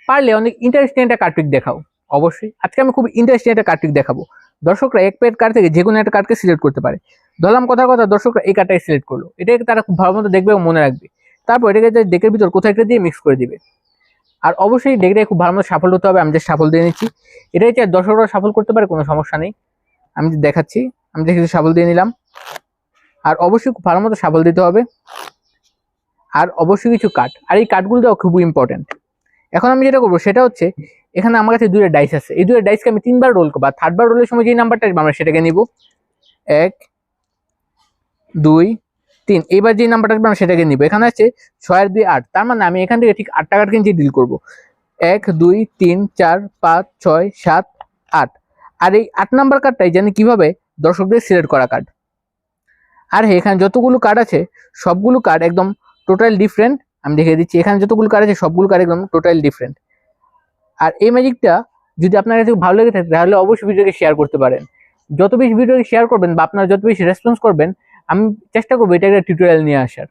পারলে অনেক ইন্টারেস্টিং একটা কার্ড পিক দেখাও। অবশ্যই আজকে আমি খুব ইন্টারেস্টিং একটা কার্ড পিক দেখাবো। দর্শকরা এক পেড কার্ড থেকে যে কোনো একটা কার্ডকে সিলেক্ট করতে পারে। ধরলাম কথার কথা দর্শকরা এই কার্ডটাই সিলেক্ট করলো, এটাকে তারা খুব ভালো মতো দেখবে এবং মনে রাখবে। তারপর এটাকে ডেকের ভিতর কোথাও একটা দিয়ে মিক্স করে দিবে। আর অবশ্যই ডেকটাকে খুব ভালো মতো সাফল হতে হবে। আমি যে সাফল দিয়ে নিচ্ছি, এটাই যে দর্শকরা সাফল করতে পারে কোনো সমস্যা নেই। আমি দেখাচ্ছি, আমি দেখে সাফল দিয়ে নিলাম। আর অবশ্যই খুব ভালো মতো সাফল দিতে হবে। আর অবশ্যই কিছু কার্ড, আর এই কার্ডগুলো দেওয়া খুবই ইম্পর্টেন্ট। এখন আমি যেটা করবো সেটা হচ্ছে, এখানে আমার কাছে দুটো ডাইস আছে, এই দুটো ডাইসকে আমি 3বার রোল করবো। আর 3বার রোলের সময় যে নাম্বারটা আসবে আমরা সেটাকে নিব 1 2 3। এইবার যে নাম্বারটা আসবে আমরা সেটাকে নিব। এখানে আছে 6 আর 2 8, তার মানে আমি এখান থেকে ঠিক 8 টাকার কিনছি ডিল করবো। 1 2 3 4 5 6 7 8। আর এই 8 নাম্বার কার্ডটাই জানি কিভাবে দর্শকদের সিলেক্ট করা কার্ড। আর এখানে যতগুলো কার্ড আছে সবগুলো কার্ড একদম টোটাল ডিফারেন্ট। আমি দেখিয়ে দিচ্ছি, এখানে যতগুলো কার্ড আছে সবগুলো কার্ড একদম টোটাল ডিফারেন্ট। আর এই ম্যাজিকটা যদি আপনার কাছে ভালো লেগে থাকে তাহলে অবশ্যই ভিডিওকে শেয়ার করতে পারেন। যত বেশি ভিডিওকে শেয়ার করবেন বা আপনারা যত বেশি রেসপন্স করবেন, আমি চেষ্টা করবো এটা একটা টিউটোরিয়াল নিয়ে আসার।